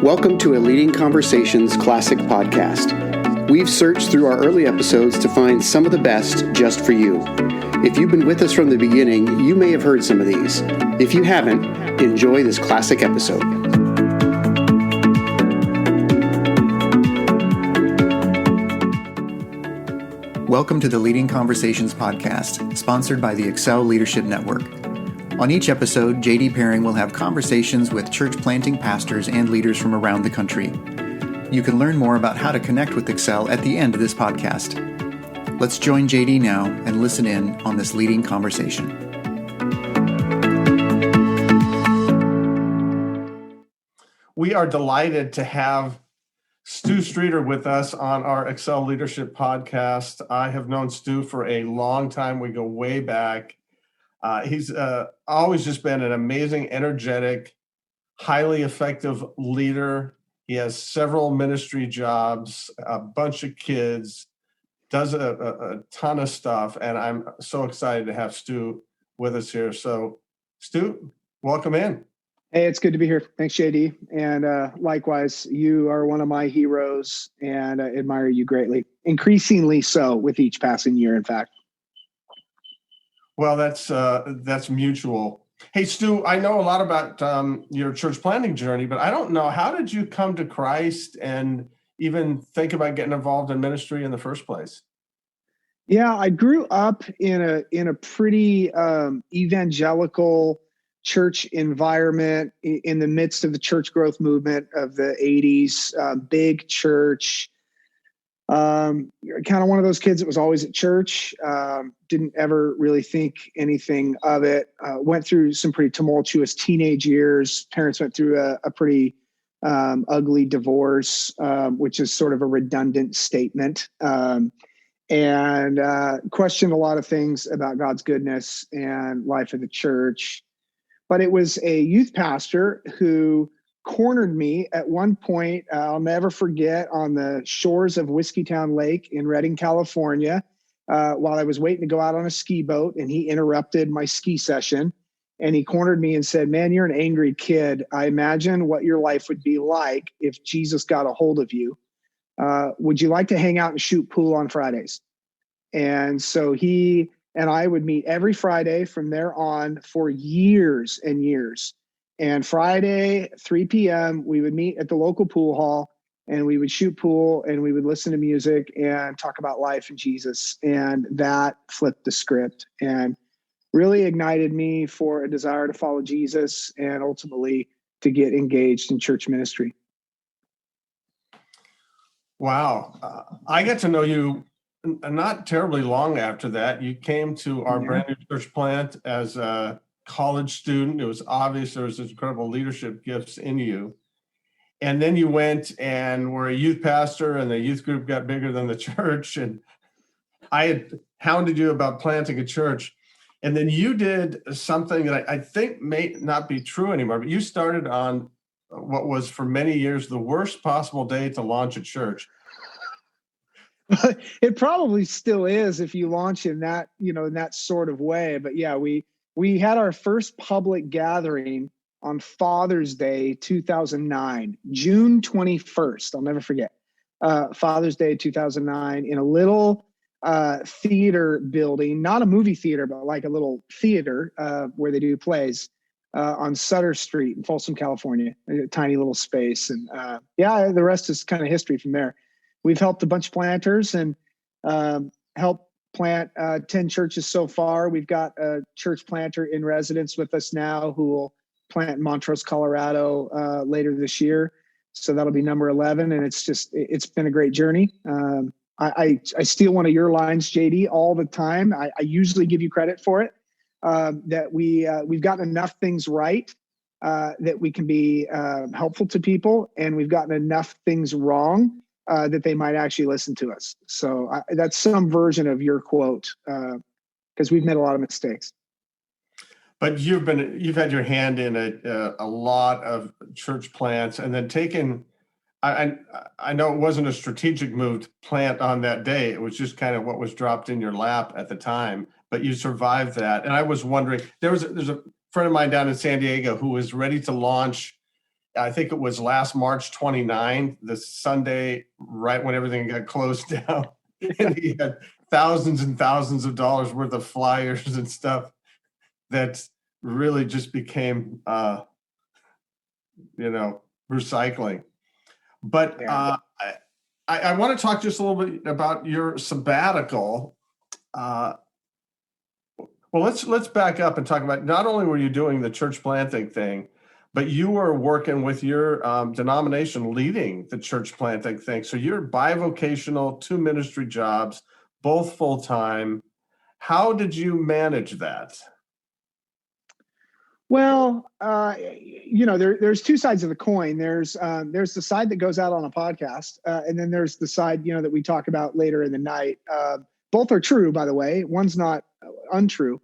Welcome to a Leading Conversations Classic podcast. We've searched through our early episodes to find some of the best just for you. If you've been with us from the beginning, you may have heard some of these. If you haven't, enjoy this classic episode. Welcome to the Leading Conversations podcast, sponsored by the Excel Leadership Network. On each episode, JD Pairing will have conversations with church planting pastors and leaders from around the country. You can learn more about how to connect with Excel at the end of this podcast. Let's join JD now and listen in on this leading conversation. We are delighted to have Stu Streeter with us on our Excel Leadership podcast. I have known Stu for a long time. We go way back. He's always just been an amazing, energetic, highly effective leader. He has several ministry jobs, a bunch of kids, does a ton of stuff, and I'm so excited to have Stu with us here. So, Stu, welcome in. Hey, it's good to be here. Thanks, JD. And likewise, you are one of my heroes, and I admire you greatly. Increasingly so with each passing year, in fact. Well, that's mutual. Hey, Stu, I know a lot about your church planting journey, but I don't know, how did you come to Christ and even think about getting involved in ministry in the first place? Yeah, I grew up in a pretty evangelical church environment in the midst of the church growth movement of the 80s, big church. Kind of one of those kids that was always at church, didn't ever really think anything of it. Went through some pretty tumultuous teenage years. Parents went through a pretty ugly divorce, which is sort of a redundant statement, and questioned a lot of things about God's goodness and life of the church. But it was a youth pastor who cornered me at one point, I'll never forget, on the shores of Whiskeytown Lake in Redding, California, while I was waiting to go out on a ski boat, and he interrupted my ski session, and he cornered me and said, "Man, you're an angry kid. I imagine what your life would be like if Jesus got a hold of you. Would you like to hang out and shoot pool on Fridays?" And so he and I would meet every Friday from there on for years and years. And Friday, 3 p.m., we would meet at the local pool hall, and we would shoot pool, and we would listen to music and talk about life and Jesus. And that flipped the script and really ignited me for a desire to follow Jesus and ultimately to get engaged in church ministry. Wow. I got to know you not terribly long after that. You came to our brand new church plant as a college student. It was obvious there was incredible leadership gifts in you. And then you went and were a youth pastor, and the youth group got bigger than the church. And I had hounded you about planting a church. And then you did something that I think may not be true anymore, but you started on what was for many years the worst possible day to launch a church. It probably still is if you launch in that, in that sort of way. But yeah, we had our first public gathering on Father's Day, 2009, June 21st. I'll never forget. Father's Day, 2009, in a little theater building, not a movie theater, but like a little theater where they do plays on Sutter Street in Folsom, California, a tiny little space. And the rest is kind of history from there. We've helped a bunch of planters and helped plant 10 churches so far. We've got a church planter in residence with us now who will plant in Montrose, Colorado later this year. So that'll be number 11. And it's been a great journey. I steal one of your lines, JD, all the time. I usually give you credit for it, that we've gotten enough things right that we can be helpful to people. And we've gotten enough things wrong that they might actually listen to us. So that's some version of your quote, because we've made a lot of mistakes. But you've had your hand in a lot of church plants, and then taken. I know it wasn't a strategic move to plant on that day. It was just kind of what was dropped in your lap at the time. But you survived that, and I was wondering. There's a friend of mine down in San Diego who was ready to launch I think it was last March 29, the Sunday, right when everything got closed down. And he had thousands and thousands of dollars worth of flyers and stuff that really just became, recycling. But I want to talk just a little bit about your sabbatical. Well, let's back up and talk about, not only were you doing the church planting thing, but you were working with your denomination leading the church planting thing. So you're bivocational, 2 ministry jobs, both full-time. How did you manage that? Well, there's 2 sides of the coin. There's the side that goes out on a podcast, and then there's the side, that we talk about later in the night. Both are true, by the way. One's not untrue.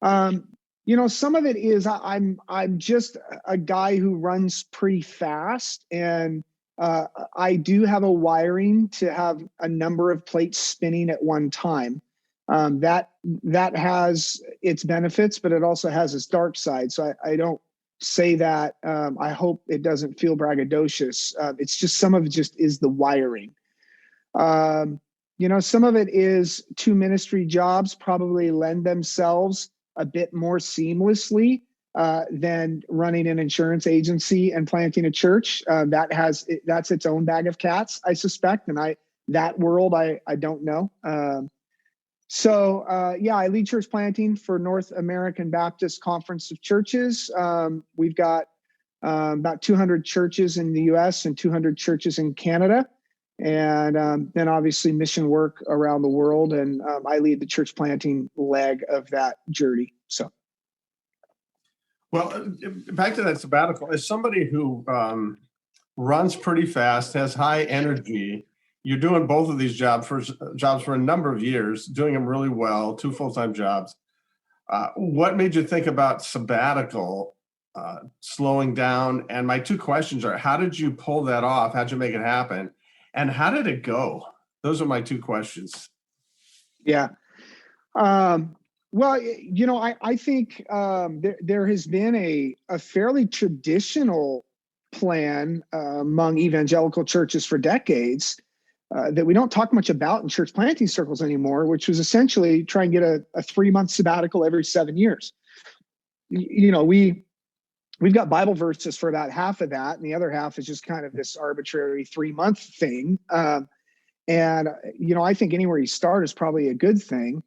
Some of it is I'm just a guy who runs pretty fast, and I do have a wiring to have a number of plates spinning at one time. That has its benefits, but it also has its dark side. So I don't say that. I hope it doesn't feel braggadocious. It's just, some of it just is the wiring. Some of it is 2 ministry jobs probably lend themselves a bit more seamlessly than running an insurance agency and planting a church. That's its own bag of cats, I suspect. And that world, I don't know. I lead church planting for North American Baptist Conference of Churches. We've got about 200 churches in the U.S. and 200 churches in Canada. And then obviously mission work around the world. And I lead the church planting leg of that journey. So. Well, back to that sabbatical, as somebody who runs pretty fast, has high energy, you're doing both of these jobs for a number of years, doing them really well, 2 full-time jobs. What made you think about sabbatical, slowing down? And my 2 questions are, how did you pull that off? How'd you make it happen? And how did it go? Those are my 2 questions. Yeah. Well, I think there has been a fairly traditional plan among evangelical churches for decades that we don't talk much about in church planting circles anymore, which was essentially try and get a 3-month sabbatical every 7 years. We've got Bible verses for about half of that, and the other half is just kind of this arbitrary 3-month thing. I think anywhere you start is probably a good thing.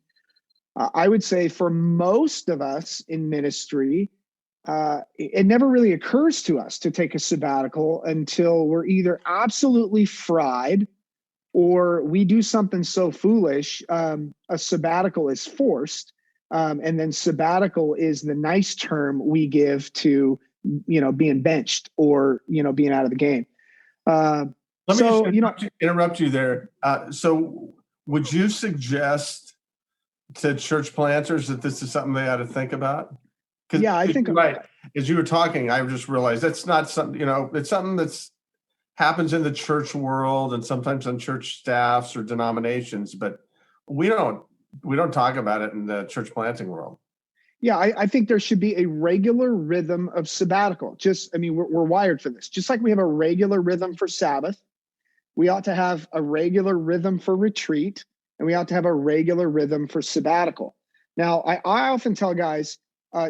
I would say for most of us in ministry, it never really occurs to us to take a sabbatical until we're either absolutely fried or we do something so foolish, a sabbatical is forced. And then sabbatical is the nice term we give to, being benched or, being out of the game. Let me interrupt you there. So would you suggest to church planters that this is something they ought to think about? Yeah, I think right. As you were talking, I just realized that's not something, it's something that's happens in the church world and sometimes on church staffs or denominations, but we don't talk about it in the church planting world. Yeah, I think there should be a regular rhythm of sabbatical. We're wired for this. Just like we have a regular rhythm for Sabbath, we ought to have a regular rhythm for retreat, and we ought to have a regular rhythm for sabbatical. Now, I often tell guys,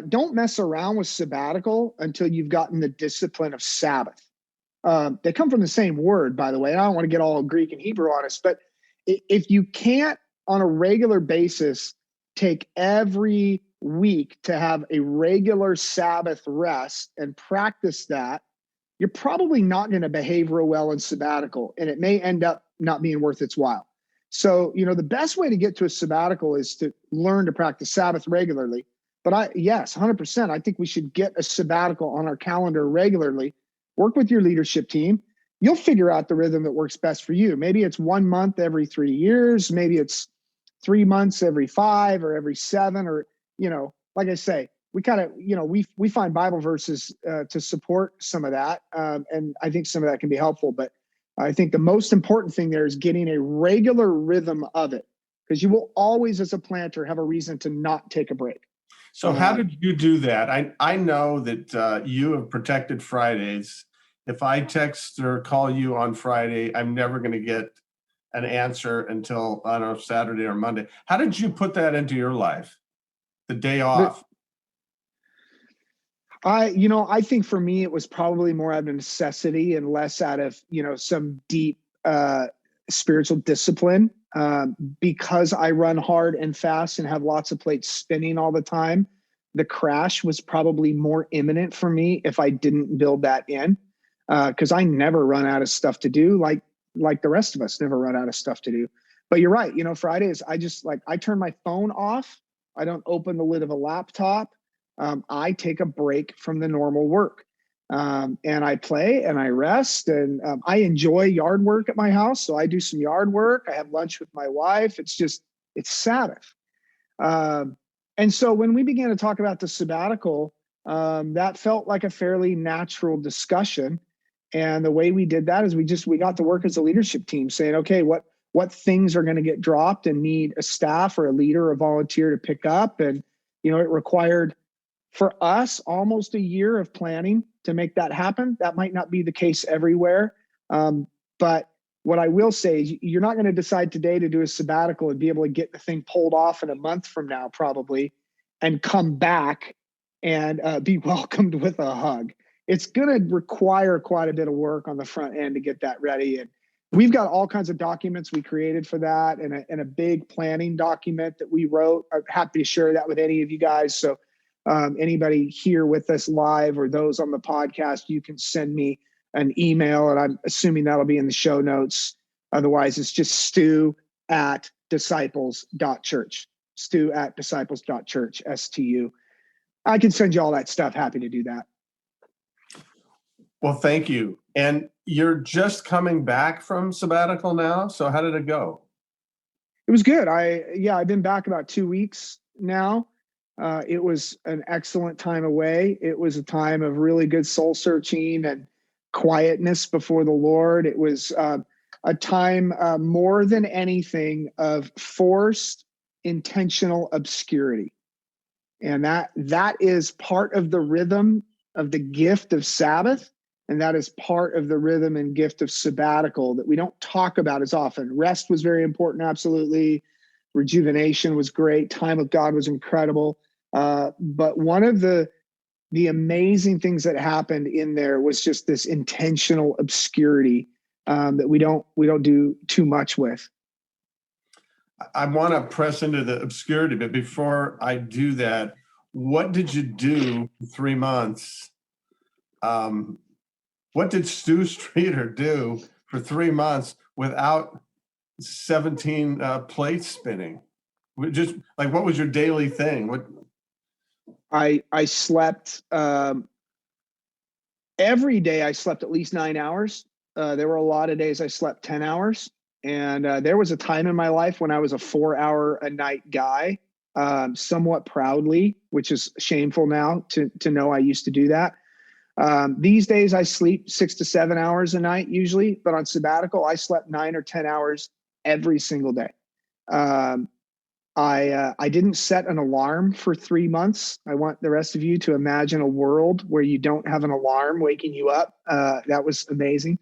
don't mess around with sabbatical until you've gotten the discipline of Sabbath. They come from the same word, by the way. And I don't want to get all Greek and Hebrew on us, but if you can't on a regular basis take every week to have a regular Sabbath rest and practice that, you're probably not going to behave real well in sabbatical, and it may end up not being worth its while. So, the best way to get to a sabbatical is to learn to practice Sabbath regularly. But yes, 100%, I think we should get a sabbatical on our calendar regularly. Work with your leadership team. You'll figure out the rhythm that works best for you. Maybe it's 1 month every 3 years. Maybe it's 3 months every 5 or every 7, or, like I say, we kind of, we find Bible verses to support some of that. And I think some of that can be helpful. But I think the most important thing there is getting a regular rhythm of it, because you will always, as a planter, have a reason to not take a break. So how did you do that? I know that you have protected Fridays. if I text or call you on Friday, I'm never going to get an answer until, I don't know, Saturday or Monday. How did you put that into your life? The day off? I think for me, it was probably more out of necessity and less out of, some deep spiritual discipline. Because I run hard and fast and have lots of plates spinning all the time, the crash was probably more imminent for me if I didn't build that in. Because I never run out of stuff to do, like the rest of us never run out of stuff to do. But you're right. Fridays, I turn my phone off. I don't open the lid of a laptop. I take a break from the normal work. And I play and I rest, and I enjoy yard work at my house. So I do some yard work. I have lunch with my wife. It's Sabbath. And so when we began to talk about the sabbatical, that felt like a fairly natural discussion. And the way we did that is we got to work as a leadership team, saying, okay, what things are going to get dropped and need a staff or a leader or a volunteer to pick up. And, it required for us almost a year of planning to make that happen. That might not be the case everywhere. But what I will say is you're not going to decide today to do a sabbatical and be able to get the thing pulled off in a month from now, probably, and come back and be welcomed with a hug. It's going to require quite a bit of work on the front end to get that ready. And we've got all kinds of documents we created for that, and a big planning document that we wrote. I'm happy to share that with any of you guys. So anybody here with us live or those on the podcast, you can send me an email, and I'm assuming that'll be in the show notes. Otherwise, it's just stu@disciples.church. stu@disciples.church, STU. I can send you all that stuff. Happy to do that. Well, thank you. And you're just coming back from sabbatical now. So how did it go? It was good. I've been back about 2 weeks now. It was an excellent time away. It was a time of really good soul searching and quietness before the Lord. It was a time more than anything of forced intentional obscurity. And that is part of the rhythm of the gift of Sabbath. And that is part of the rhythm and gift of sabbatical that we don't talk about as often. Rest was very important, absolutely. Rejuvenation was great. Time with God was incredible. But one of the amazing things that happened in there was just this intentional obscurity that we don't do too much with. I want to press into the obscurity, but before I do that, what did you do for 3 months? What did Stu Streeter do for 3 months without 17 plates spinning? Just like, what was your daily thing? I slept every day. I slept at least 9 hours. There were a lot of days I slept 10 hours. And there was a time in my life when I was a 4-hour-a-night guy, somewhat proudly, which is shameful now to know I used to do that. These days I sleep 6 to 7 hours a night usually, but on sabbatical, I slept 9 or 10 hours every single day. I didn't set an alarm for 3 months. I want the rest of you to imagine a world where you don't have an alarm waking you up. That was amazing.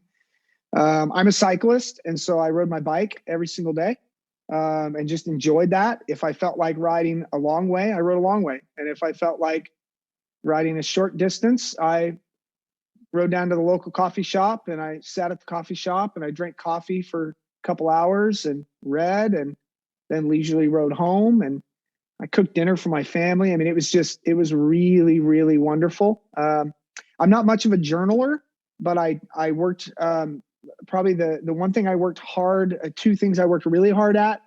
I'm a cyclist, and so I rode my bike every single day and just enjoyed that. If I felt like riding a long way, I rode a long way. And if I felt like riding a short distance, I rode down to the local coffee shop, and I sat at the coffee shop and I drank coffee for a couple hours and read, and then leisurely rode home, and I cooked dinner for my family. I mean, it was really, really wonderful. I'm not much of a journaler, but I worked, probably the one thing I worked hard, two things I worked really hard at,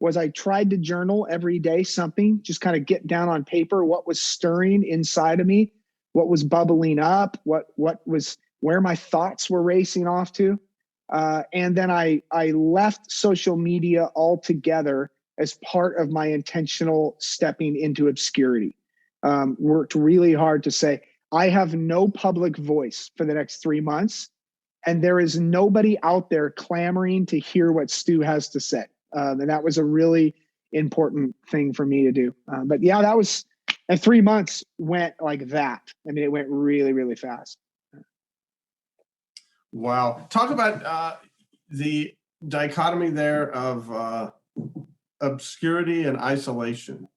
was I tried to journal every day something, just kind of get down on paper what was stirring inside of me, what was bubbling up, where my thoughts were racing off to. And then I left social media altogether as part of my intentional stepping into obscurity. Worked really hard to say, I have no public voice for the next 3 months, and there is nobody out there clamoring to hear what Stu has to say. And that was a really important thing for me to do. But yeah, and 3 months went like that. I mean, it went really, really fast. Wow. Talk about the dichotomy there of obscurity and isolation.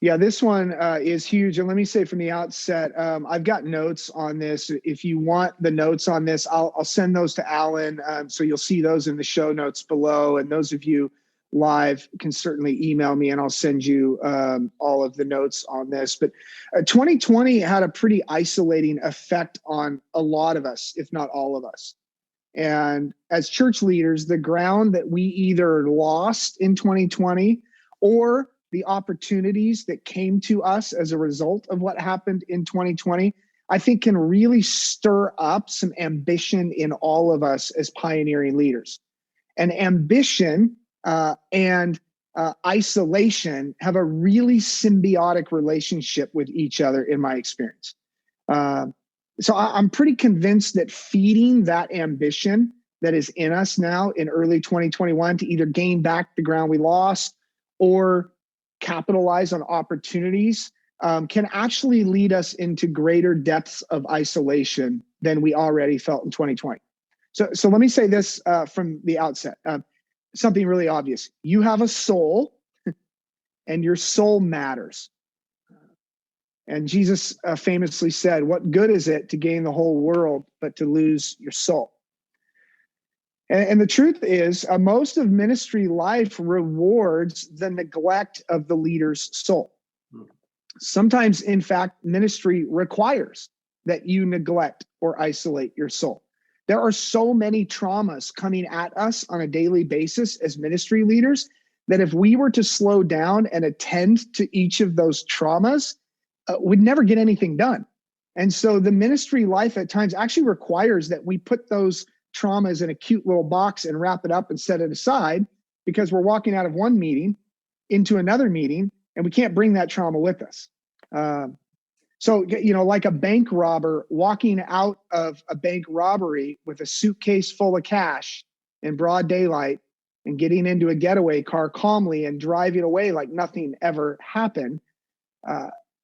Yeah, this one is huge. And let me say from the outset, I've got notes on this. If you want the notes on this, I'll send those to Alan. So you'll see those in the show notes below. And those of you live can certainly email me and I'll send you all of the notes on this. But 2020 had a pretty isolating effect on a lot of us, if not all of us. And as church leaders, the ground that we either lost in 2020 or the opportunities that came to us as a result of what happened in 2020, I think can really stir up some ambition in all of us as pioneering leaders. And ambition and isolation have a really symbiotic relationship with each other in my experience. So I'm pretty convinced that feeding that ambition that is in us now in early 2021 to either gain back the ground we lost or capitalize on opportunities can actually lead us into greater depths of isolation than we already felt in 2020. So let me say this from the outset, something really obvious. You have a soul and your soul matters. And Jesus famously said, what good is it to gain the whole world, but to lose your soul? And the truth is, most of ministry life rewards the neglect of the leader's soul. Sometimes, in fact, ministry requires that you neglect or isolate your soul. There are so many traumas coming at us on a daily basis as ministry leaders that if we were to slow down and attend to each of those traumas, we'd never get anything done. And so the ministry life at times actually requires that we put those traumas in a cute little box and wrap it up and set it aside, because we're walking out of one meeting into another meeting and we can't bring that trauma with us. So, like a bank robber walking out of a bank robbery with a suitcase full of cash in broad daylight and getting into a getaway car calmly and driving away like nothing ever happened.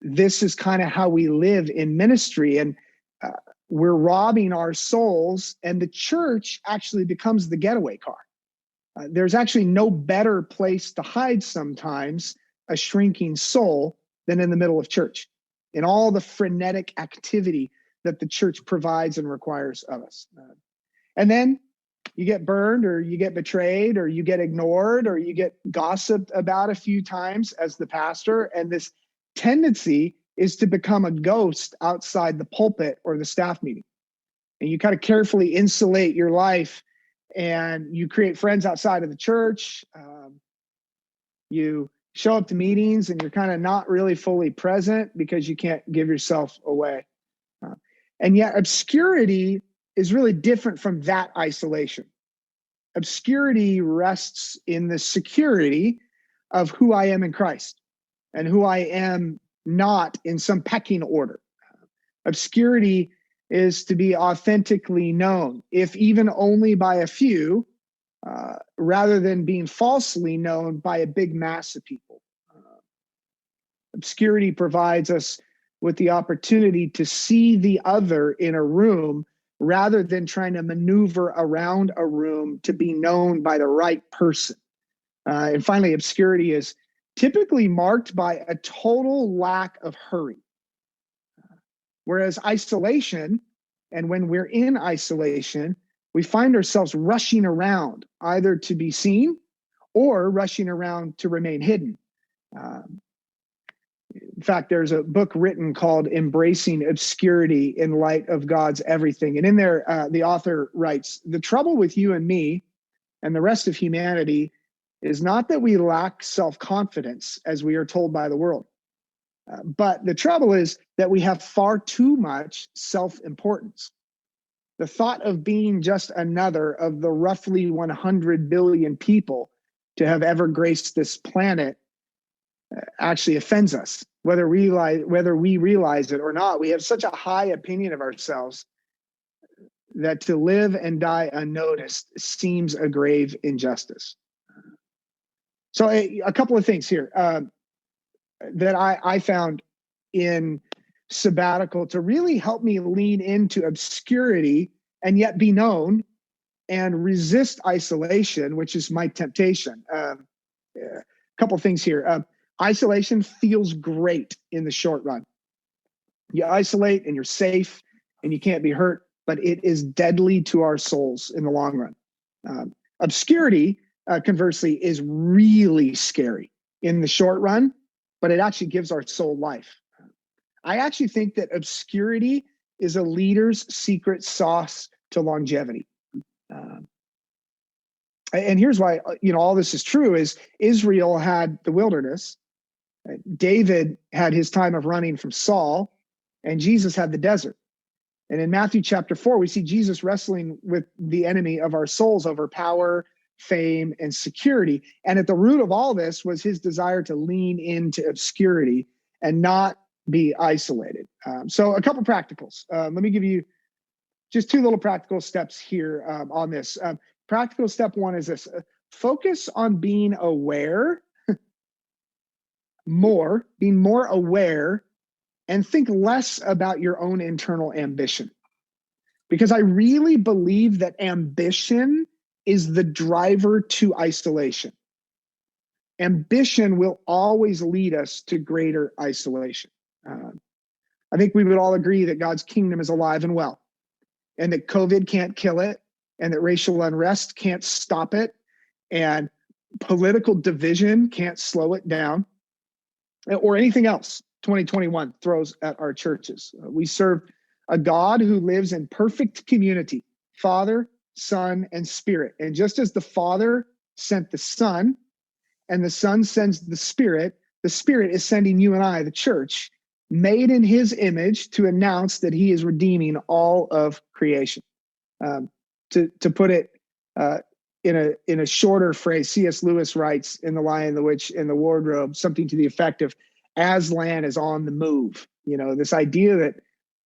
This is kind of how we live in ministry. And we're robbing our souls, and the church actually becomes the getaway car. There's actually no better place to hide sometimes a shrinking soul than in the middle of church, in all the frenetic activity that the church provides and requires of us. And then you get burned, or you get betrayed, or you get ignored, or you get gossiped about a few times as the pastor, and this tendency is to become a ghost outside the pulpit or the staff meeting. And you kind of carefully insulate your life, and you create friends outside of the church. You show up to meetings and you're kind of not really fully present because you can't give yourself away. And yet obscurity is really different from that isolation. Obscurity rests in the security of who I am in Christ and who I am not in some pecking order. Obscurity is to be authentically known, if even only by a few, rather than being falsely known by a big mass of people. Obscurity provides us with the opportunity to see the other in a room rather than trying to maneuver around a room to be known by the right person. And finally, obscurity is typically marked by a total lack of hurry. Whereas isolation, and when we're in isolation, we find ourselves rushing around either to be seen or rushing around to remain hidden. In fact, there's a book written called Embracing Obscurity in Light of God's Everything. And in there, the author writes, the trouble with you and me and the rest of humanity is not that we lack self-confidence, as we are told by the world. But the trouble is that we have far too much self-importance. The thought of being just another of the roughly 100 billion people to have ever graced this planet actually offends us, whether we realize it or not. We have such a high opinion of ourselves that to live and die unnoticed seems a grave injustice. So a couple of things here that I found in sabbatical to really help me lean into obscurity and yet be known and resist isolation, which is my temptation. A couple things here. Isolation feels great in the short run. You isolate and you're safe and you can't be hurt, but it is deadly to our souls in the long run. Obscurity, conversely, is really scary in the short run, but it actually gives our soul life. I actually think that obscurity is a leader's secret sauce to longevity. And here's why, all this is true is Israel had the wilderness. David had his time of running from Saul, and Jesus had the desert. And in Matthew chapter 4, we see Jesus wrestling with the enemy of our souls over power, fame, and security. And at the root of all this was his desire to lean into obscurity and not be isolated. So a couple practicals. Let me give you just two little practical steps here on this. Practical step one is this: focus on being aware being more aware, and think less about your own internal ambition. Because I really believe that ambition is the driver to isolation. Ambition will always lead us to greater isolation. I think we would all agree that God's kingdom is alive and well, and that COVID can't kill it, and that racial unrest can't stop it, and political division can't slow it down, or anything else 2021 throws at our churches. We serve a God who lives in perfect community, Father, Son, and Spirit. And just as the Father sent the Son, and the Son sends the Spirit is sending you and I, the church, made in his image, to announce that he is redeeming all of creation. To put it in a shorter phrase, C.S. Lewis writes in The Lion, the Witch, and the Wardrobe something to the effect of, Aslan is on the move. This idea that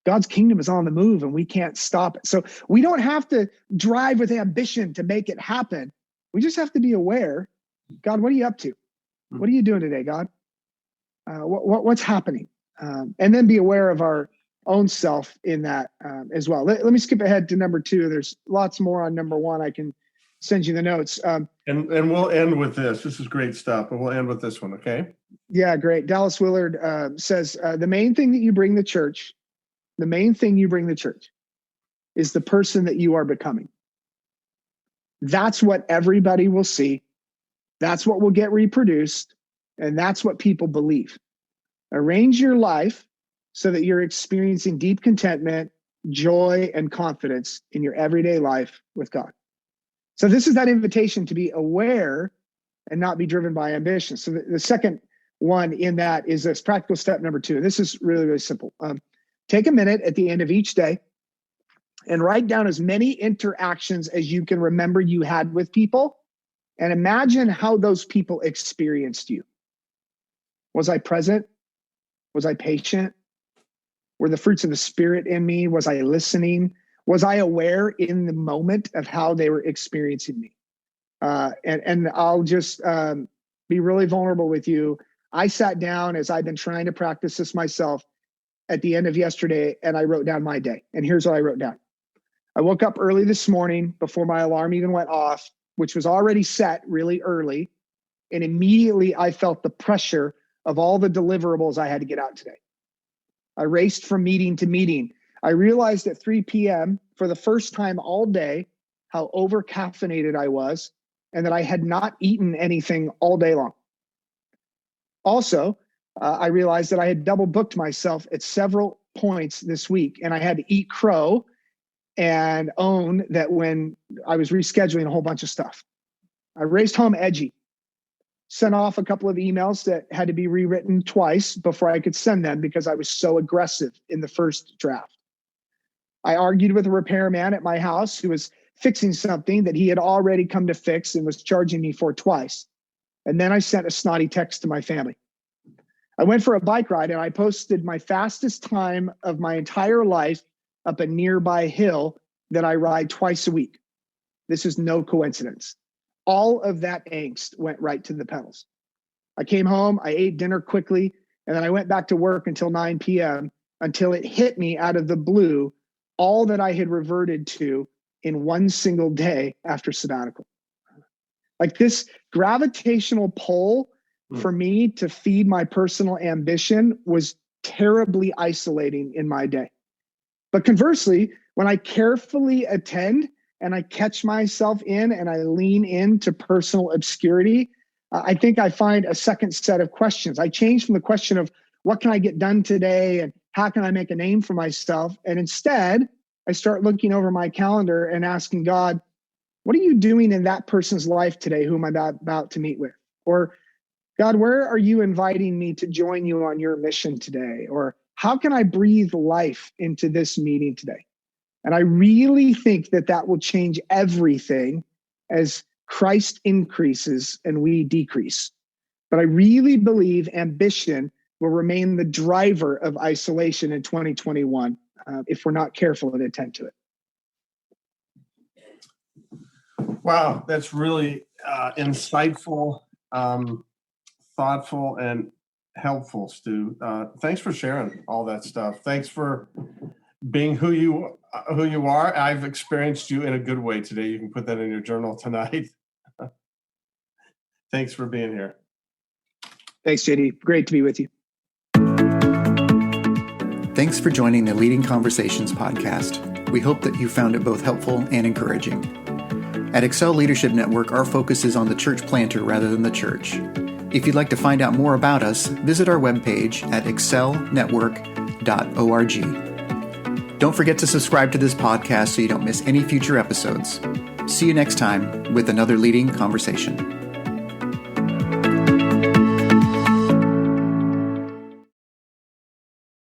God's kingdom is on the move and we can't stop it. So we don't have to drive with ambition to make it happen. We just have to be aware. God, what are you up to? What are you doing today, God? What's happening? And then be aware of our own self in that as well. Let me skip ahead to number 2. There's lots more on number 1. I can send you the notes. And we'll end with this. This is great stuff, but we'll end with this one, okay? Yeah, great. Dallas Willard says, the main thing you bring the church is the person that you are becoming. That's what everybody will see. That's what will get reproduced. And that's what people believe. Arrange your life so that you're experiencing deep contentment, joy, and confidence in your everyday life with God. So this is that invitation to be aware and not be driven by ambition. So the second one in that is this practical step number 2. This is really, really simple. Take a minute at the end of each day and write down as many interactions as you can remember you had with people, and imagine how those people experienced you. Was I present? Was I patient? Were the fruits of the Spirit in me? Was I listening? Was I aware in the moment of how they were experiencing me? And I'll just be really vulnerable with you. I sat down, as I've been trying to practice this myself, at the end of yesterday, and I wrote down my day. And here's what I wrote down. I woke up early this morning before my alarm even went off, which was already set really early. And immediately I felt the pressure of all the deliverables I had to get out today. I raced from meeting to meeting. I realized at 3 p.m. for the first time all day how over-caffeinated I was and that I had not eaten anything all day long. Also, I realized that I had double booked myself at several points this week, and I had to eat crow and own that when I was rescheduling a whole bunch of stuff. I raced home edgy, sent off a couple of emails that had to be rewritten twice before I could send them because I was so aggressive in the first draft. I argued with a repairman at my house who was fixing something that he had already come to fix and was charging me for twice. And then I sent a snotty text to my family. I went for a bike ride and I posted my fastest time of my entire life up a nearby hill that I ride twice a week. This is no coincidence. All of that angst went right to the pedals. I came home, I ate dinner quickly, and then I went back to work until 9 p.m. until it hit me out of the blue, all that I had reverted to in one single day after sabbatical. Like this gravitational pull for me to feed my personal ambition was terribly isolating in my day. But conversely, when I carefully attend and I catch myself in and I lean into personal obscurity, I think I find a second set of questions. I change from the question of what can I get done today and how can I make a name for myself? And instead, I start looking over my calendar and asking God, what are you doing in that person's life today who am I about to meet with? Or God, where are you inviting me to join you on your mission today? Or how can I breathe life into this meeting today? And I really think that will change everything as Christ increases and we decrease. But I really believe ambition will remain the driver of isolation in 2021 if we're not careful and attend to it. Wow, that's really insightful, thoughtful, and helpful, Stu. Thanks for sharing all that stuff. Thanks for being who you are. I've experienced you in a good way today. You can put that in your journal tonight. Thanks for being here. Thanks, JD. Great to be with you. Thanks for joining the Leading Conversations podcast. We hope that you found it both helpful and encouraging. At Excel Leadership Network, our focus is on the church planter rather than the church. If you'd like to find out more about us, visit our webpage at excelnetwork.org. Don't forget to subscribe to this podcast so you don't miss any future episodes. See you next time with another Leading Conversation.